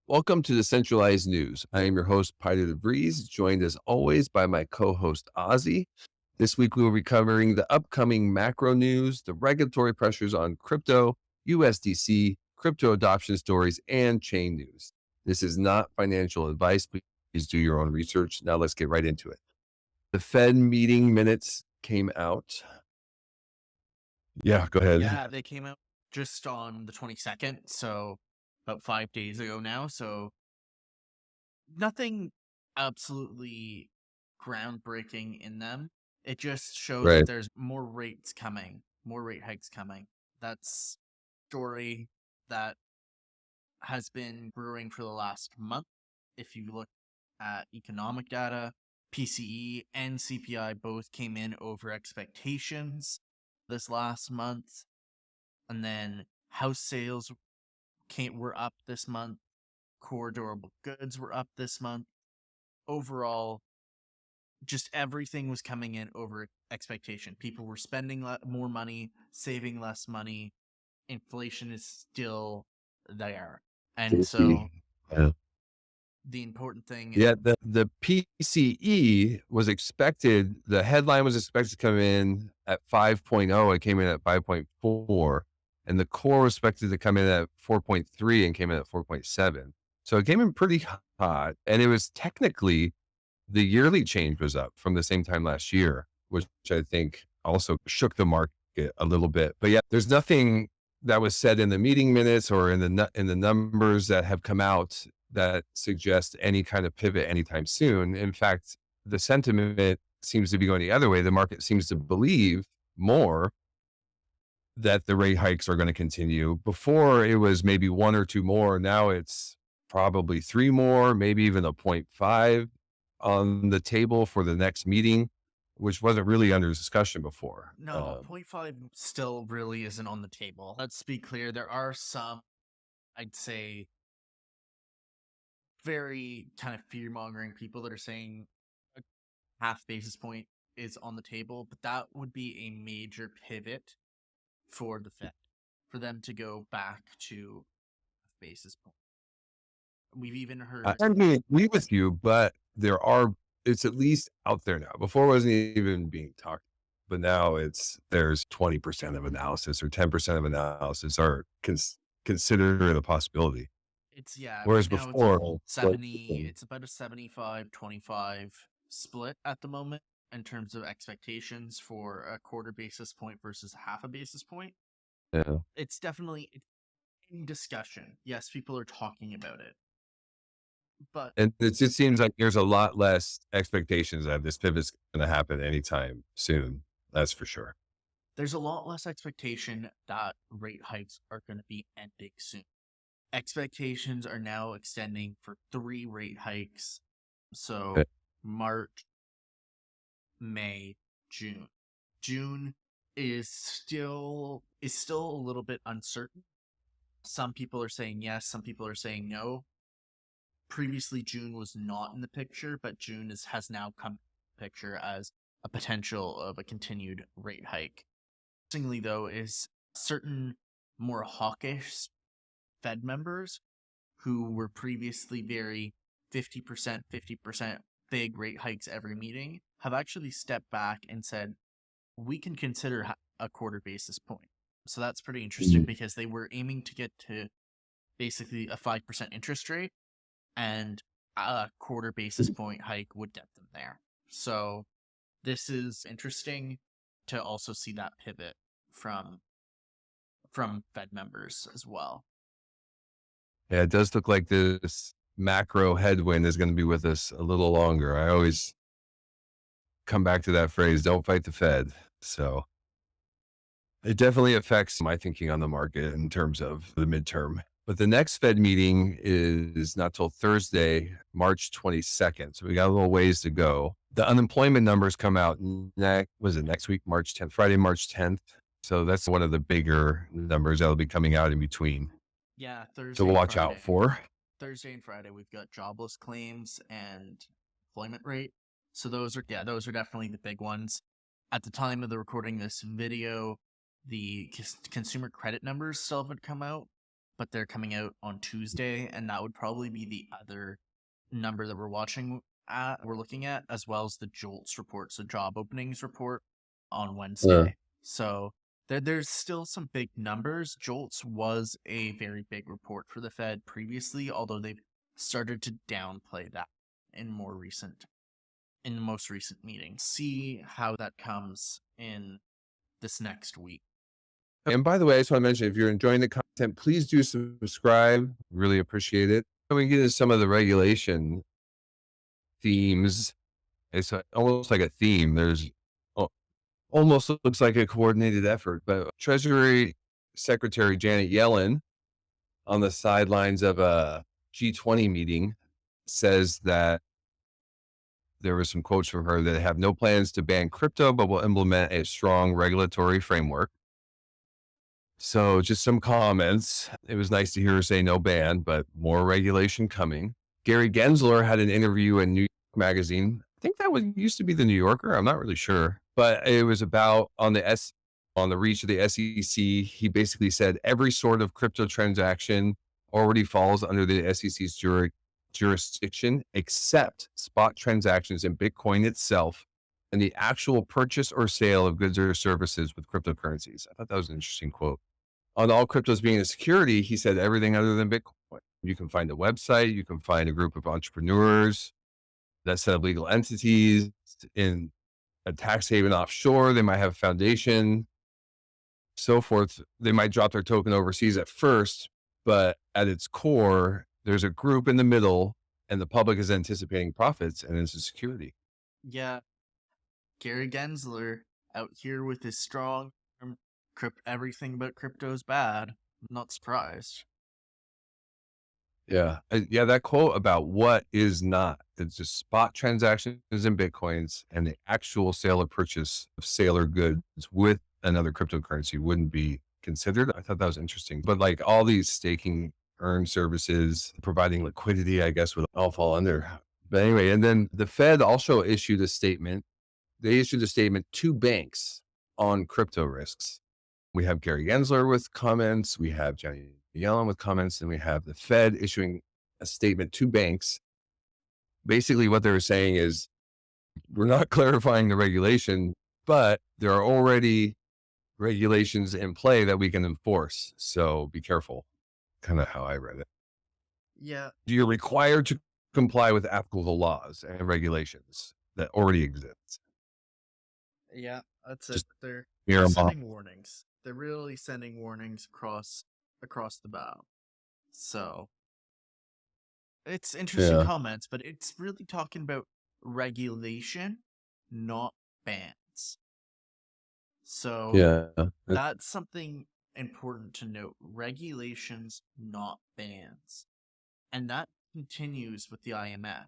Welcome to Decentralized News. I am your host, Peter DeVries, joined as always by my co-host, Ozzy. This week, we will be covering the upcoming macro news, the regulatory pressures on crypto, USDC, crypto adoption stories, and chain news. This is not financial advice. Please do your own research. Now let's get right into it. The Fed meeting minutes came out. Yeah, go ahead. Yeah, they came out just on the 22nd, so about 5 days ago now. So nothing absolutely groundbreaking in them. It just shows Right. that there's more rates coming, more rate hikes coming. That's a story that has been brewing for the last month. If you look at economic data, PCE and CPI both came in over expectations this last month. And then house sales were up this month. Core durable goods were up this month. Overall, just everything was coming in over expectation. People were spending more money, saving less money. Inflation is still there. And so Yeah. the important thing is... Yeah, the PCE was expected, the headline was expected to come in at 5.0. It came in at 5.4. And the core was expected to come in at 4.3 and came in at 4.7. So it came in pretty hot. And it was technically, the yearly change was up from the same time last year, which I think also shook the market a little bit. But yeah, there's nothing that was said in the meeting minutes or in the numbers that have come out that suggest any kind of pivot anytime soon. In fact, the sentiment seems to be going the other way. The market seems to believe more that the rate hikes are going to continue. Before it was maybe one or two more. Now it's probably three more, maybe even a 0.5 on the table for the next meeting, which wasn't really under discussion before. No, 0.5 still really isn't on the table. Let's be clear. There are some, I'd say, very kind of fear-mongering people that are saying a half basis point is on the table, but that would be a major pivot for the Fed, for them to go back to a basis point. We've even heard... I may agree with you, but it's at least out there now. Before it wasn't even being talked, but now there's 20% of analysis or 10% of analysis are considered a possibility. It's, yeah, Whereas right now it's before, 70, it's about a 75-25 split at the moment in terms of expectations for a quarter basis point versus half a basis point. yeah. It's definitely in discussion. Yes, people are talking about it. But And it just seems like there's a lot less expectations that this pivot's going to happen anytime soon. That's for sure. there's a lot less expectation that rate hikes are going to be ending soon. Expectations are now extending for 3 rate hikes. So March, May, June. June is still a little bit uncertain. Some people are saying yes, some people are saying no. Previously, June was not in the picture, but June has now come in the picture as a potential of a continued rate hike. Interestingly, though, is certain more hawkish Fed members who were previously very 50%, 50% big rate hikes every meeting have actually stepped back and said, we can consider a quarter basis point. So that's pretty interesting because they were aiming to get to basically a 5% interest rate, and a quarter basis point hike would get them there. So this is interesting to also see that pivot from Fed members as well. Yeah, it does look like this macro headwind is going to be with us a little longer. I always come back to that phrase, don't fight the Fed. So it definitely affects my thinking on the market in terms of the midterm. But the next Fed meeting is not till Thursday, March 22nd. So we got a little ways to go. The unemployment numbers come out next week, March 10th, Friday, March 10th. So that's one of the bigger numbers that'll be coming out in between. Yeah, Thursday. So we'll watch out for. Thursday and Friday, we've got jobless claims and employment rate. So those are definitely the big ones. At the time of the recording this video, the consumer credit numbers still haven't come out. but they're coming out on Tuesday, and that would probably be the other number that we're looking at, as well as the JOLTS report, so job openings report on Wednesday. So there's still some big numbers. JOLTS was a very big report for the Fed previously, although they've started to downplay that in the most recent meeting. See how that comes in this next week. And by the way, I just want to mention, if you're enjoying the content, please do subscribe. Really appreciate it. When we get into some of the regulation themes, it's almost like a theme. There's almost looks like a coordinated effort, but Treasury Secretary Janet Yellen, on the sidelines of a G20 meeting, says that there were some quotes from her that they have no plans to ban crypto, but will implement a strong regulatory framework. So just some comments. It was nice to hear her say no ban, but more regulation coming. Gary Gensler had an interview in New York Magazine. I think that used to be the New Yorker. I'm not really sure, but it was about on the reach of the SEC. He basically said every sort of crypto transaction already falls under the SEC's jurisdiction, except spot transactions in Bitcoin itself and the actual purchase or sale of goods or services with cryptocurrencies. I thought that was an interesting quote. On all cryptos being a security, he said everything other than Bitcoin. You can find a website, you can find a group of entrepreneurs that set up legal entities in a tax haven offshore. They might have a foundation, so forth. They might drop their token overseas at first, but at its core, there's a group in the middle and the public is anticipating profits, and it's a security. Yeah. Gary Gensler out here with his strong everything but crypto's bad. I'm not surprised. Yeah. Yeah. That quote about what is not, it's just spot transactions in Bitcoins and the actual sale or purchase of sailor goods with another cryptocurrency wouldn't be considered. I thought that was interesting. But like all these staking earn services, providing liquidity, I guess would all fall under. But anyway, and then the Fed also issued a statement. They issued a statement to banks on crypto risks. We have Gary Gensler with comments, we have Janet Yellen with comments, and we have the Fed issuing a statement to banks. Basically, what they're saying is, we're not clarifying the regulation, but there are already regulations in play that we can enforce. So be careful. Kind of how I read it. Yeah. You're required to comply with applicable laws and regulations that already exist. Yeah, that's it. They're sending warnings. They're really sending warnings across the bow. So it's interesting comments, but it's really talking about regulation, not bans. So that's something important to note. Regulations, not bans. And that continues with the IMF.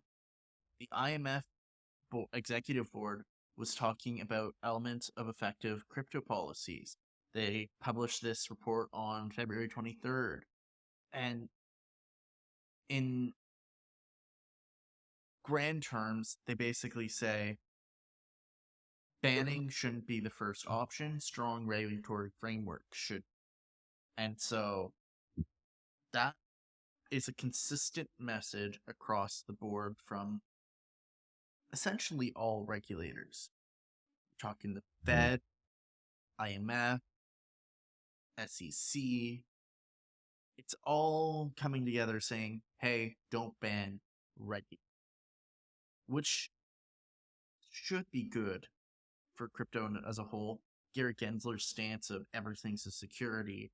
The IMF executive board was talking about elements of effective crypto policies. They published this report on February 23rd. And in grand terms, they basically say banning shouldn't be the first option. Strong regulatory framework should. And so that is a consistent message across the board from essentially all regulators. We're talking the Fed, IMF, SEC. It's all coming together saying, hey, don't ban regulate, which should be good for crypto as a whole. Gary Gensler's stance of everything's a security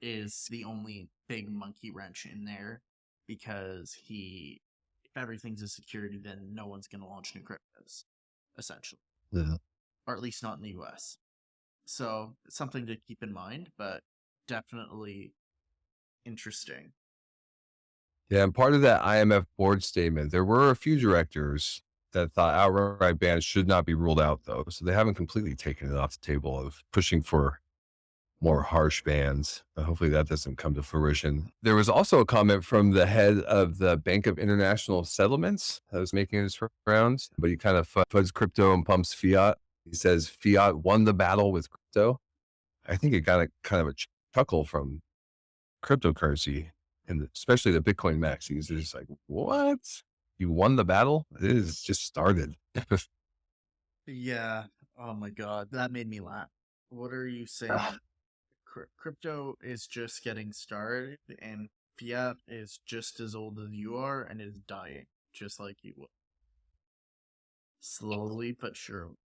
is the only big monkey wrench in there, because if everything's a security, then no one's going to launch new cryptos, essentially. Yeah. Or at least not in the US. So it's something to keep in mind, but definitely interesting. Yeah, and part of that IMF board statement, there were a few directors that thought outright bans should not be ruled out, though. So they haven't completely taken it off the table of pushing for more harsh bans. But hopefully that doesn't come to fruition. There was also a comment from the head of the Bank of International Settlements that was making his rounds, but he kind of fudges crypto and pumps fiat. He says fiat won the battle with crypto. I think it got kind of a chuckle from cryptocurrency, and especially the Bitcoin maxis. They're just like, what? You won the battle? It is just started. Yeah. Oh my god, that made me laugh. What are you saying? Crypto is just getting started, and fiat is just as old as you are, and is dying just like you will. Slowly but surely.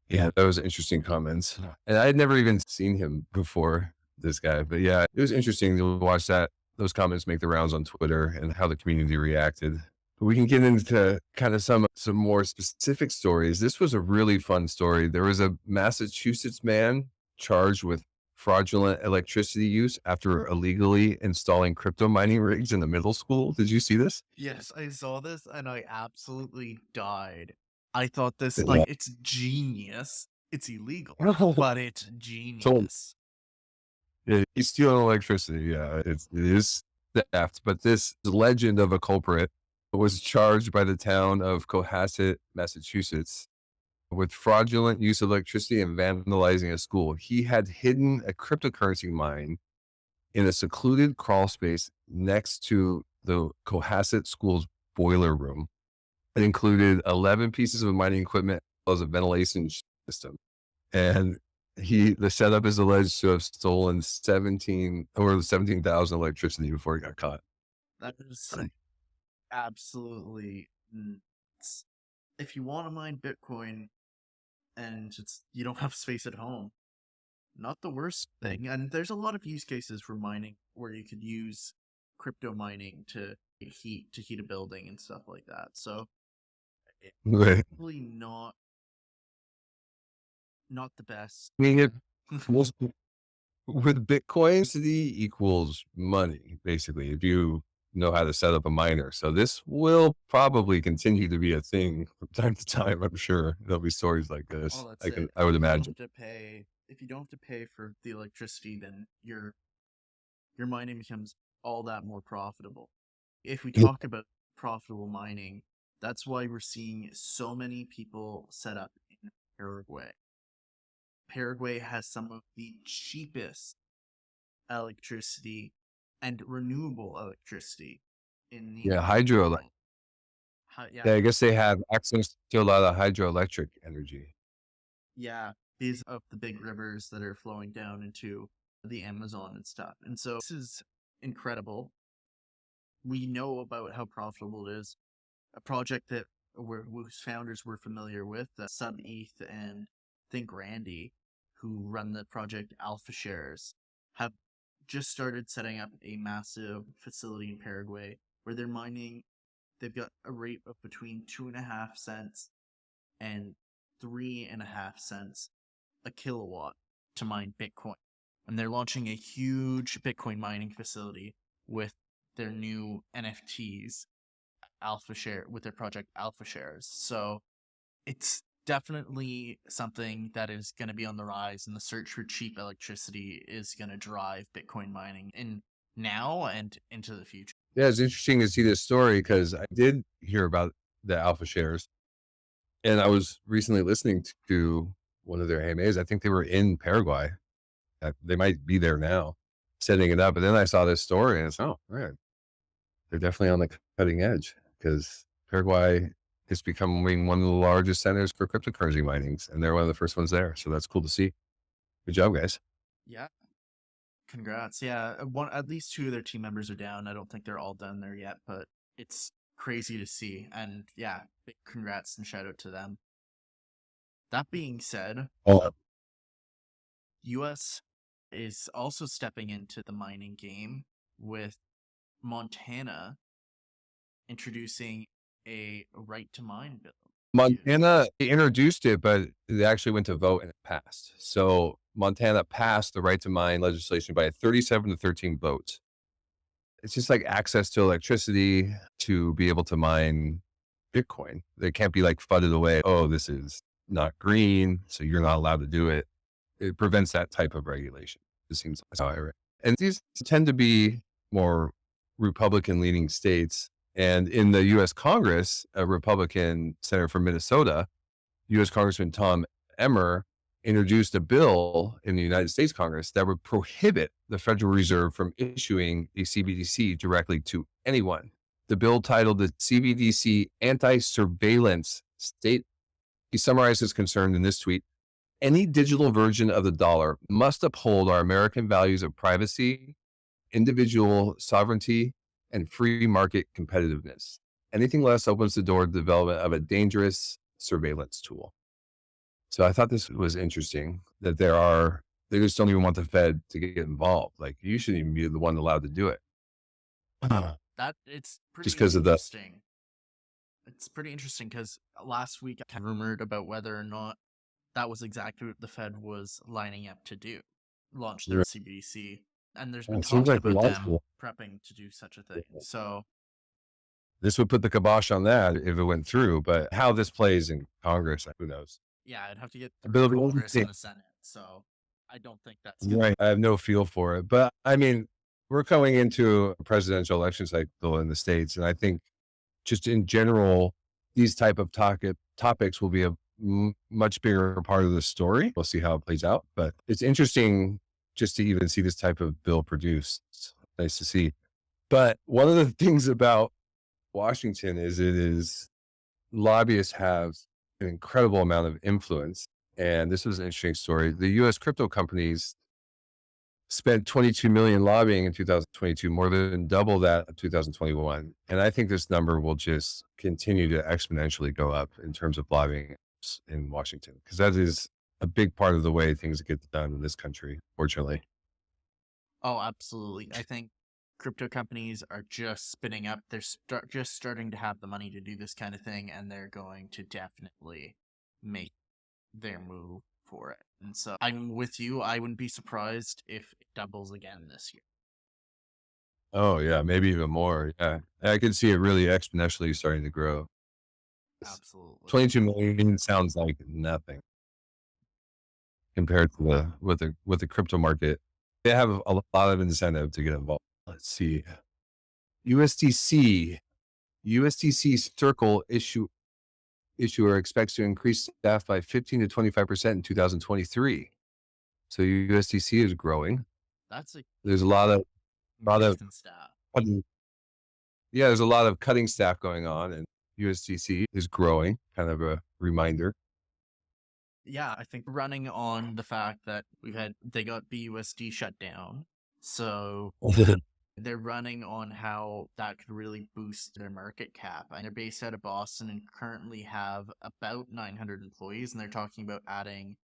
Yeah, that was interesting comments. And I had never even seen him before, this guy. But yeah, it was interesting to watch those comments make the rounds on Twitter and how the community reacted. But we can get into kind of some more specific stories. This was a really fun story. There was a Massachusetts man charged with fraudulent electricity use after illegally installing crypto mining rigs in a middle school. Did you see this? Yes, I saw this and I absolutely died. I thought this, Yeah. it's genius. It's illegal, So but it's genius. yeah, he's stealing electricity. Yeah, it is theft. But this legend of a culprit was charged by the town of Cohasset, Massachusetts, with fraudulent use of electricity and vandalizing a school. He had hidden a cryptocurrency mine in a secluded crawl space next to the Cohasset school's boiler room. It included 11 pieces of mining equipment as well as a ventilation system. And the setup is alleged to have stolen 17,000 electricity before he got caught. That is absolutely nuts. If you want to mine Bitcoin and you don't have space at home, not the worst thing. And there's a lot of use cases for mining where you could use crypto mining to heat a building and stuff like that. So Right. probably not the best. I mean, with Bitcoin, city equals money, basically, if you know how to set up a miner. So this will probably continue to be a thing from time to time. I'm sure there'll be stories like this. Oh, that's it. I would If you don't imagine. have to pay, if you don't have to pay for the electricity, then your mining becomes all that more profitable. If we talk about profitable mining, that's why we're seeing so many people set up in Paraguay. Paraguay has some of the cheapest electricity and renewable electricity in the Yeah, hydroelectric. yeah, Yeah, I guess they have access to a lot of hydroelectric energy. yeah, these of the big rivers that are flowing down into the Amazon and stuff. And so this is incredible. We know about how profitable it is. A project that whose founders we're familiar with, SubETH and Think Randy, who run the project Alpha Shares, have just started setting up a massive facility in Paraguay where they're mining. They've got a rate of between 2.5 cents and 3.5 cents a kilowatt to mine Bitcoin. And they're launching a huge Bitcoin mining facility with their new NFTs, with their project Alpha Shares. So it's definitely something that is going to be on the rise, and the search for cheap electricity is going to drive Bitcoin mining in now and into the future. Yeah, it's interesting to see this story because I did hear about the Alpha Shares, and I was recently listening to one of their AMAs. I think they were in Paraguay. They might be there now, setting it up. But then I saw this story, and it's right. They're definitely on the cutting edge because Paraguay is becoming one of the largest centers for cryptocurrency minings, and they're one of the first ones there. So that's cool to see. Good job, guys. Yeah. Congrats. Yeah. At least 2 of their team members are down. I don't think they're all done there yet, but it's crazy to see. And yeah, big congrats and shout out to them. That being said, US is also stepping into the mining game with Montana introducing a right to mine bill. Montana introduced it, but they actually went to vote and it passed. So Montana passed the right to mine legislation by 37 to 13 votes. It's just like access to electricity to be able to mine Bitcoin. They can't be like fudded away. Oh, this is not green, so you're not allowed to do it. It prevents that type of regulation. It seems like how I read. And these tend to be more Republican leaning states. And in the US Congress, a Republican senator from Minnesota, US Congressman Tom Emmer, introduced a bill in the United States Congress that would prohibit the Federal Reserve from issuing a CBDC directly to anyone. The bill, titled the CBDC Anti-Surveillance State, he summarized his concern in this tweet: any digital version of the dollar must uphold our American values of privacy, individual sovereignty, and free market competitiveness. Anything less opens the door to the development of a dangerous surveillance tool. So I thought this was interesting that they just don't even want the Fed to get involved. Like, you shouldn't even be the one allowed to do it. That it's pretty Just because of the, interesting. It's pretty interesting because last week I rumored about whether or not that was exactly what the Fed was lining up to do, launch their Right. CBDC. And there's been It seems talks like the about law them school, prepping to do such a thing. So this would put the kibosh on that if it went through. But how this plays in Congress, who knows? yeah, I'd have to get But it'll through be Congress interesting. and the Senate. So I don't think that's gonna Right. I have no feel for it. But I mean, we're going into a presidential election cycle in the States. And I think just in general, these type of topics will be a much bigger part of the story. We'll see how it plays out. But it's interesting just to even see this type of bill produced. It's nice to see. But one of the things about Washington is lobbyists have an incredible amount of influence. And this was an interesting story. The US crypto companies spent 22 million lobbying in 2022, more than double that of 2021. And I think this number will just continue to exponentially go up in terms of lobbying in Washington, because that is a big part of the way things get done in this country, fortunately. Oh, absolutely. I think crypto companies are just spinning up. They're just starting to have the money to do this kind of thing, and they're going to definitely make their move for it. And so I'm with you. I wouldn't be surprised if it doubles again this year. Oh yeah, maybe even more. Yeah, I can see it really exponentially starting to grow. Absolutely. 22 million sounds like nothing compared to with the crypto market. They have a lot of incentive to get involved. Let's see. USDC Circle issuer expects to increase staff by 15 to 25% in 2023. So USDC is growing. That's a There's a lot of decent stat. there's a lot of cutting staff going on, and USDC is growing. Kind of a reminder. Yeah, I think running on the fact that they got BUSD shut down. So they're running on how that could really boost their market cap. And they're based out of Boston and currently have about 900 employees. And they're talking about adding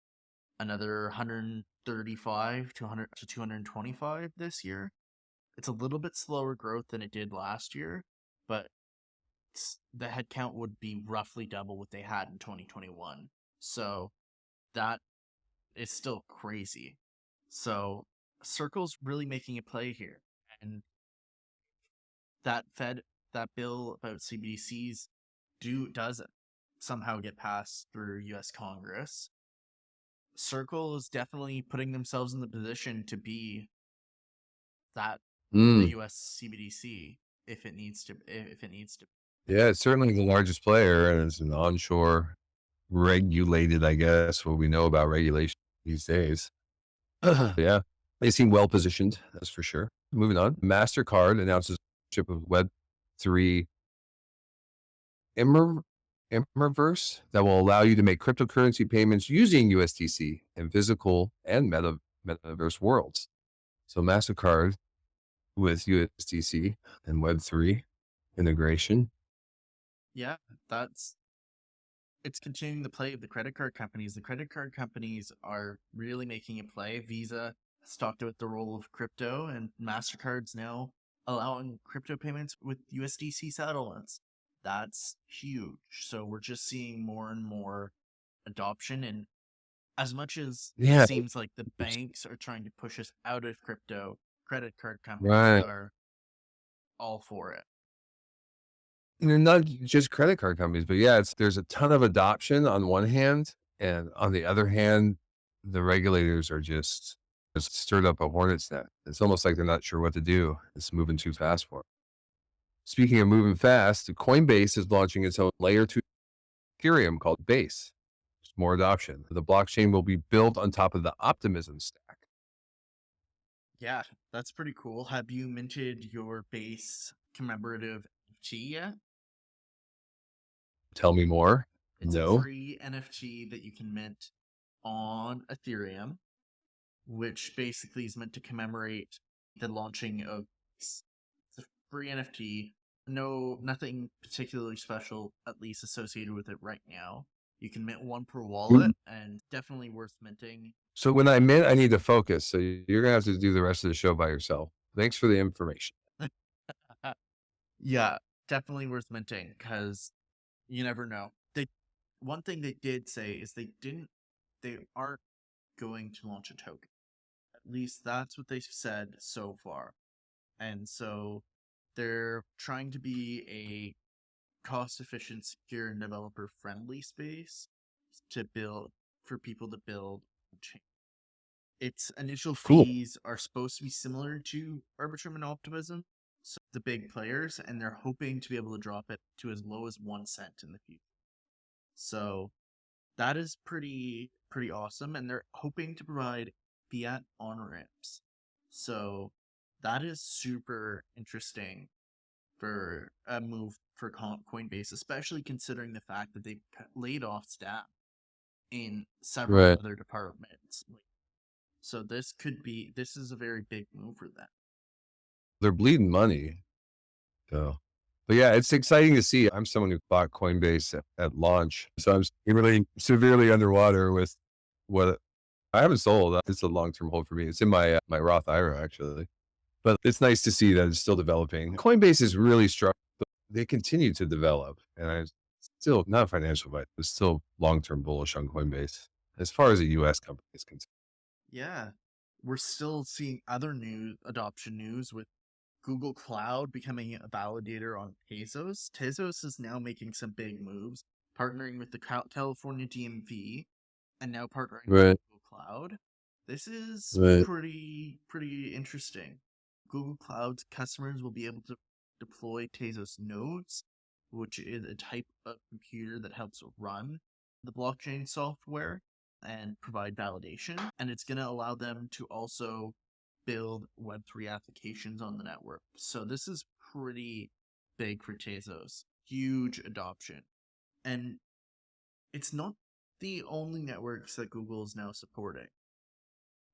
another 135 to 225 this year. It's a little bit slower growth than it did last year, but the headcount would be roughly double what they had in 2021. So that is still crazy. So Circle's really making a play here. And that bill about CBDCs does somehow get passed through US Congress. Circle is definitely putting themselves in the position to be the US CBDC if it needs to. Yeah, it's certainly the largest player, and it's an onshore regulated, I guess, what we know about regulation these days. Yeah, they seem well positioned, that's for sure. Moving on, Mastercard announces partnership with Web3 Immerverse that will allow you to make cryptocurrency payments using USDC in physical and metaverse worlds. So Mastercard with USDC and Web3 integration. Yeah, it's continuing the play of the credit card companies. The credit card companies are really making a play. Visa has talked about the role of crypto, and MasterCard's now allowing crypto payments with USDC settlements. That's huge. So we're just seeing more and more adoption. And as much as it seems like the banks are trying to push us out of crypto, credit card companies are all for it. They're not just credit card companies, but yeah, there's a ton of adoption on one hand, and on the other hand, the regulators are just stirred up a hornet's nest. It's almost like they're not sure what to do. It's moving too fast for them. Speaking of moving fast, Coinbase is launching its own layer 2 Ethereum called Base. more adoption. The blockchain will be built on top of the Optimism stack. Yeah, that's pretty cool. Have you minted your base commemorative NFT yet? Tell me more. It's a No. free NFT that you can mint on Ethereum, which basically is meant to commemorate the launching of it's a free NFT. No, nothing particularly special, at least associated with it right now. You can mint one per wallet, and definitely worth minting. So when I mint, I need to focus. So you're gonna have to do the rest of the show by yourself. Thanks for the information. Yeah, definitely worth minting because you never know. One thing they did say is they aren't going to launch a token. At least that's what they've said so far. And so they're trying to be a cost efficient, secure, and developer friendly space to build for people to build a chain. Its initial Cool. fees are supposed to be similar to Arbitrium and Optimism, so the big players, and they're hoping to be able to drop it to as low as 1 cent in the future. So that is pretty awesome, and they're hoping to provide fiat on ramps. So that is super interesting for a move for Coinbase, especially considering the fact that they've laid off staff in several other departments. So this is a very big move for them. They're bleeding money. So, but yeah, it's exciting to see. I'm someone who bought Coinbase at launch, so I'm really severely underwater with what I haven't sold. It's a long-term hold for me. It's in my my Roth IRA actually, but it's nice to see that it's still developing. Coinbase is really strong. They continue to develop, and I'm still not financial, but it's still long-term bullish on Coinbase as far as a U.S. company is concerned. Yeah, we're still seeing other adoption news with Google Cloud becoming a validator on Tezos. Tezos is now making some big moves, partnering with the California DMV, and now partnering with Google Cloud. This is pretty interesting. Google Cloud's customers will be able to deploy Tezos nodes, which is a type of computer that helps run the blockchain software and provide validation. And it's going to allow them to also build Web3 applications on the network. So this is pretty big for Tezos. Huge adoption. And it's not the only networks that Google is now supporting.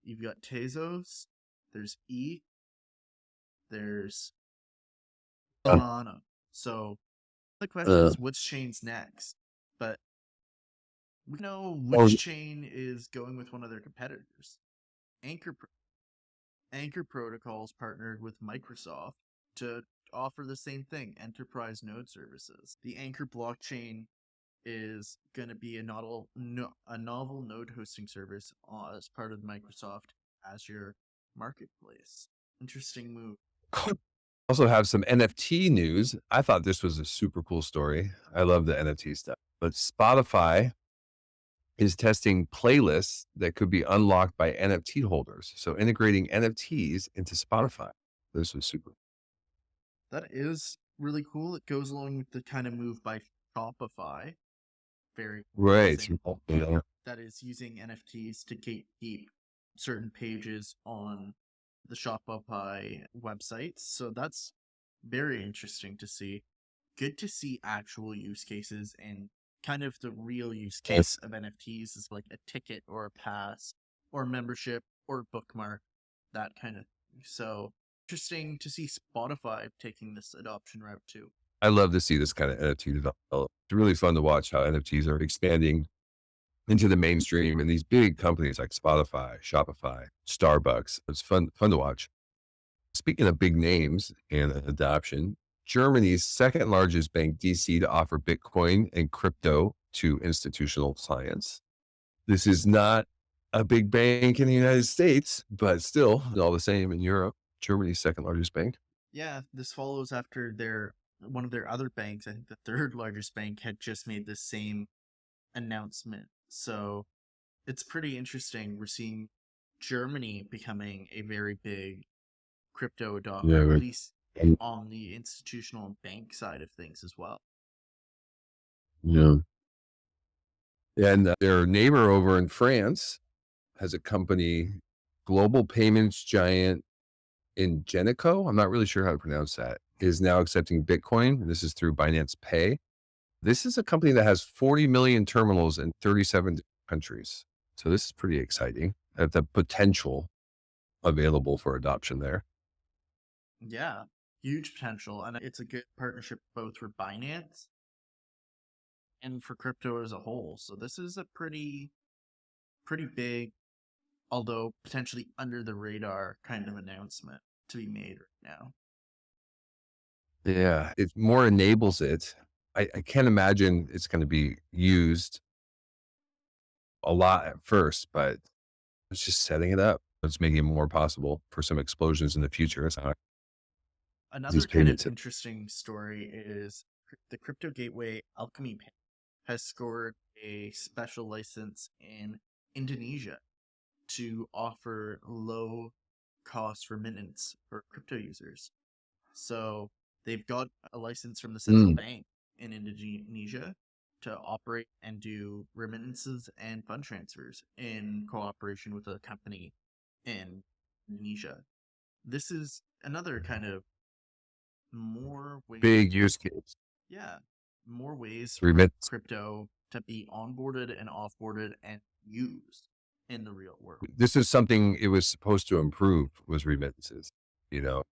You've got Tezos, there's ETH, there's Solana. So the question is, which chain's next? But we know which chain is going with one of their competitors. Anchor Protocols partnered with Microsoft to offer the same thing, enterprise node services. The Anchor blockchain is going to be a novel node hosting service as part of Microsoft Azure Marketplace. Interesting move. Also have some NFT news. I thought this was a super cool story. I love the NFT stuff. But Spotify is testing playlists that could be unlocked by NFT holders. So integrating NFTs into Spotify. This was super. That is really cool. It goes along with the kind of move by Shopify. Very that is using NFTs to gatekeep certain pages on the Shopify websites. So that's very interesting to see. Good to see actual use cases, and kind of the real use case of NFTs is like a ticket or a pass or membership or bookmark, that kind of thing. So interesting to see Spotify taking this adoption route too. I love to see this kind of NFT develop. It's really fun to watch how NFTs are expanding into the mainstream and these big companies like Spotify, Shopify, Starbucks. It's fun to watch. Speaking of big names and adoption, Germany's second largest bank, DC, to offer Bitcoin and crypto to institutional clients. This is not a big bank in the United States, but still all the same in Europe. Germany's second largest bank. Yeah, this follows after one of their other banks, I think the third largest bank, had just made the same announcement. So it's pretty interesting. We're seeing Germany becoming a very big crypto adopter, at least on the institutional bank side of things as well. Yeah. And their neighbor over in France has a company, global payments giant Ingenico, I'm not really sure how to pronounce that, is now accepting Bitcoin. This is through Binance Pay. This is a company that has 40 million terminals in 37 countries. So this is pretty exciting. The potential available for adoption there. Yeah, huge potential. And it's a good partnership both for Binance and for crypto as a whole. So this is a pretty big, although potentially under the radar kind of announcement to be made right now. Yeah, it more enables it. I can't imagine it's going to be used a lot at first, but it's just setting it up. It's making it more possible for some explosions in the future. It's not these Another kind of payments. interesting story is the crypto gateway Alchemy Pay has scored a special license in Indonesia to offer low cost remittance for crypto users. So they've got a license from the central bank in Indonesia to operate and do remittances and fund transfers in cooperation with a company in Indonesia. This is another kind of more ways, Big use case. yeah, more ways for Remittance. crypto to be onboarded and offboarded and used in the real world. This is something it was supposed to improve was remittances, you know,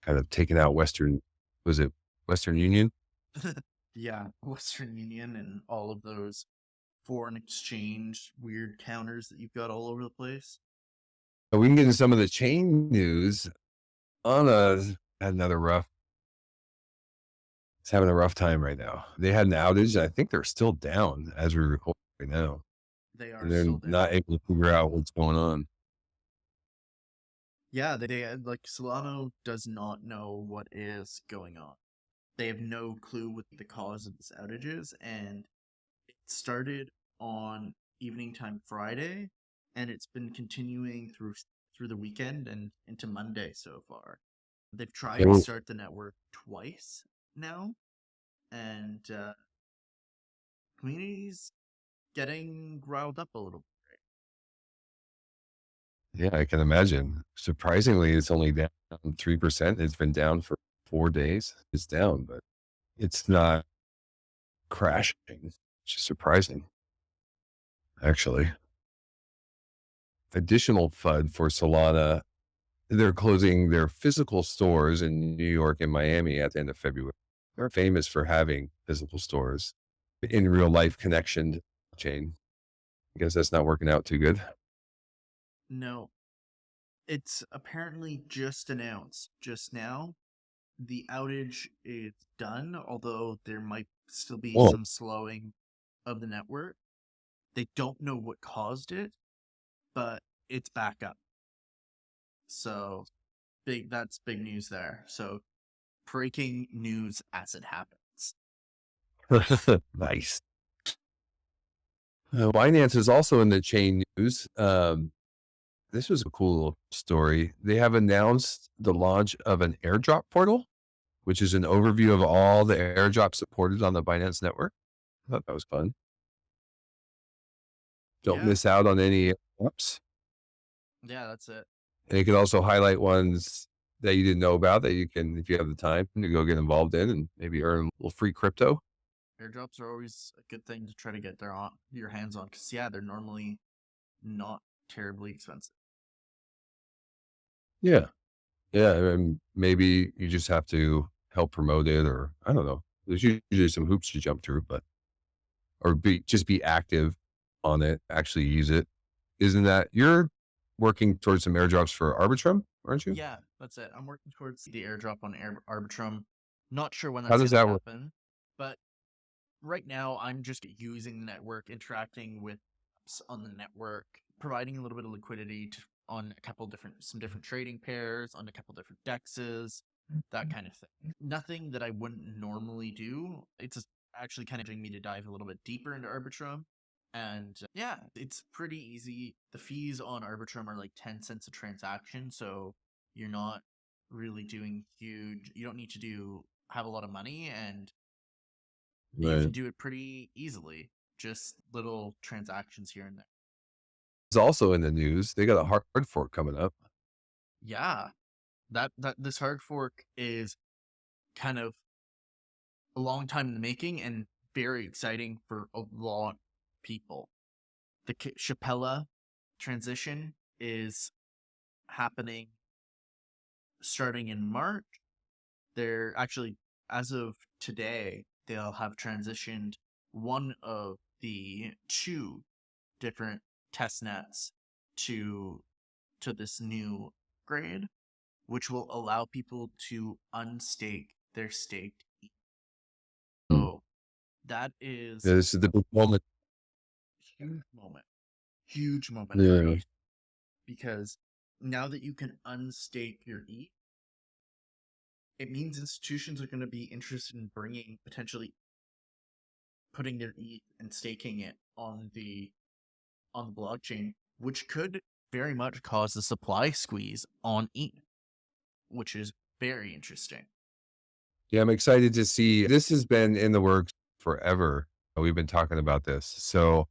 kind of taking out was it Western Union? Yeah, Western Union and all of those foreign exchange weird counters that you've got all over the place. But we can get into some of the chain news. Had another it's having a rough time right now. They had an outage. I think they're still down as we record right now. They are And they're still down. not able to figure out what's going on. Yeah, they like Solano does not know what is going on. They have no clue what the cause of this outage is, and it started on evening time Friday, and it's been continuing through the weekend and into Monday so far. They've tried to start the network twice now, and community's getting riled up a little bit. Yeah, I can imagine. Surprisingly, it's only down 3%. It's been down for 4 days. It's down, but it's not crashing, which is surprising, actually. Additional FUD for Solana. They're closing their physical stores in New York and Miami at the end of February. They're famous for having physical stores in real life connection chain. I guess that's not working out too good. No, it's apparently just announced just now. The outage is done, although there might still be Well, some slowing of the network. They don't know what caused it, but it's back up. So that's big news there. So breaking news as it happens. nice. Binance is also in the chain news. This was a cool little story. They have announced the launch of an airdrop portal, which is an overview of all the airdrops supported on the Binance network. I thought that was fun. Don't miss out on any airdrops. Yeah, that's it. And you can also highlight ones that you didn't know about that you can, if you have the time, to go get involved in and maybe earn a little free crypto. Airdrops are always a good thing to try to get your hands on because, yeah, they're normally not terribly expensive. Yeah. Yeah. And maybe you just have to help promote it, or I don't know. There's usually some hoops to jump through, or just be active on it, actually use it. Isn't that you're working towards some airdrops for Arbitrium, aren't you? Yeah, that's it. I'm working towards the airdrop on Arbitrium. Not sure when How that's does going that to work? happen, but right now I'm just using the network, interacting with apps on the network, providing a little bit of liquidity on some different trading pairs, on a couple different dexes, that kind of thing. Nothing that I wouldn't normally do. It's actually kind of getting me to dive a little bit deeper into Arbitrum. And yeah, it's pretty easy. The fees on Arbitrum are like 10 cents a transaction, so you're not really doing huge. You don't need to have a lot of money, and you can do it pretty easily. just little transactions here and there. It's also in the news. They got a hard fork coming up. Yeah, that this hard fork is kind of a long time in the making and very exciting for a lot of people. The Chapella transition is happening starting in March. They're actually, as of today, they'll have transitioned one of the 2 different test nets to this new grade, which will allow people to unstake their staked ETH. So that is Yeah, this is the big moment. Huge moment Yeah. for ETH, because now that you can unstake your ETH, it means institutions are going to be interested in potentially putting their ETH and staking it on the blockchain, which could very much cause a supply squeeze on ETH, which is very interesting. Yeah, I'm excited to see. This has been in the works forever. We've been talking about this. So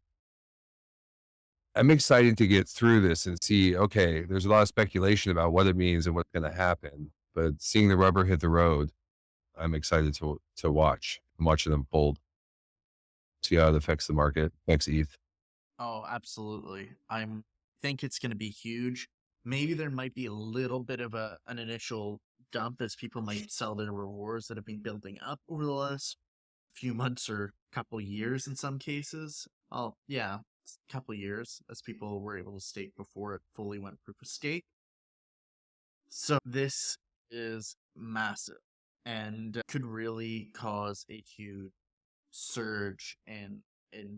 I'm excited to get through this and see, okay, there's a lot of speculation about what it means and what's going to happen, but seeing the rubber hit the road, I'm excited to watch it unfold, see how it affects the market, affects ETH. Oh, absolutely. I think it's going to be huge. Maybe there might be a little bit of an initial dump as people might sell their rewards that have been building up over the last few months or couple years in some cases. Oh, yeah, a couple years, as people were able to stake before it fully went proof of stake. So this is massive and could really cause a huge surge in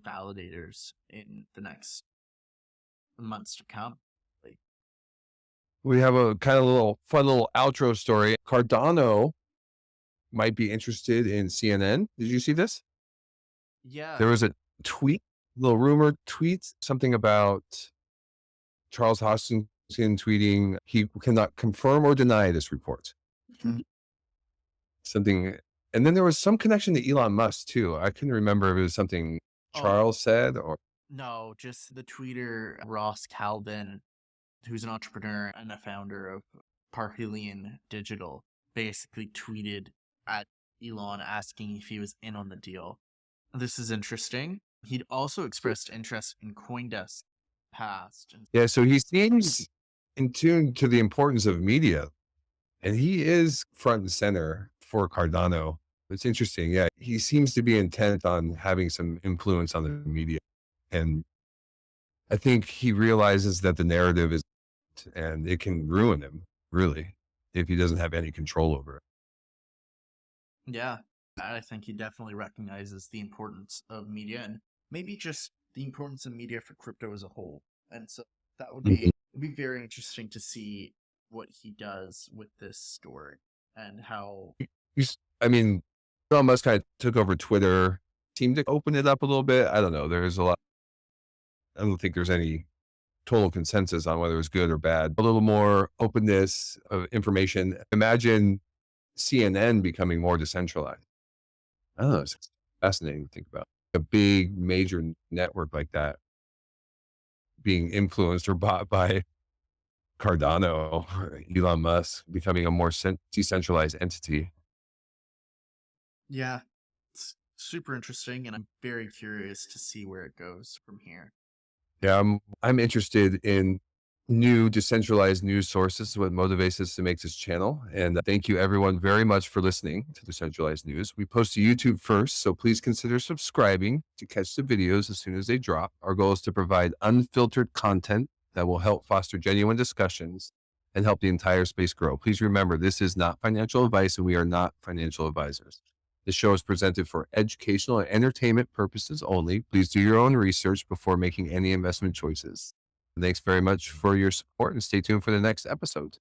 validators in the next months to come. We have a kind of fun little outro story. Cardano might be interested in CNN. Did you see this? Yeah. There was a little rumor tweet, something about Charles Hoskinson tweeting he cannot confirm or deny this report. Something, and then there was some connection to Elon Musk too. I couldn't remember if it was something Charles said or no, just the tweeter Ross Calvin, who's an entrepreneur and a founder of Parhelion Digital, basically tweeted at Elon asking if he was in on the deal. This is interesting. He'd also expressed interest in CoinDesk past. Yeah, so he seems in tune to the importance of media, and he is front and center for Cardano. It's interesting. Yeah, he seems to be intent on having some influence on the media, and I think he realizes that the narrative is, and it can ruin him really if he doesn't have any control over it. Yeah, I think he definitely recognizes the importance of media and maybe just the importance of media for crypto as a whole. And so that would be very interesting to see what he does with this story and how. I mean, Elon Musk kind of took over Twitter, seemed to open it up a little bit. I don't know. There's a lot. I don't think there's any total consensus on whether it's good or bad. A little more openness of information. Imagine CNN becoming more decentralized. I don't know. It's fascinating to think about. A big major network like that being influenced or bought by Cardano, Elon Musk, becoming a more decentralized entity. Yeah, it's super interesting, and I'm very curious to see where it goes from here. Yeah, I'm interested in new decentralized news sources, what motivates us to make this channel. And thank you everyone very much for listening to Decentralized News. We post to YouTube first, so please consider subscribing to catch the videos as soon as they drop. Our goal is to provide unfiltered content that will help foster genuine discussions and help the entire space grow. Please remember, this is not financial advice and we are not financial advisors. This show is presented for educational and entertainment purposes only. Please do your own research before making any investment choices. Thanks very much for your support and stay tuned for the next episode.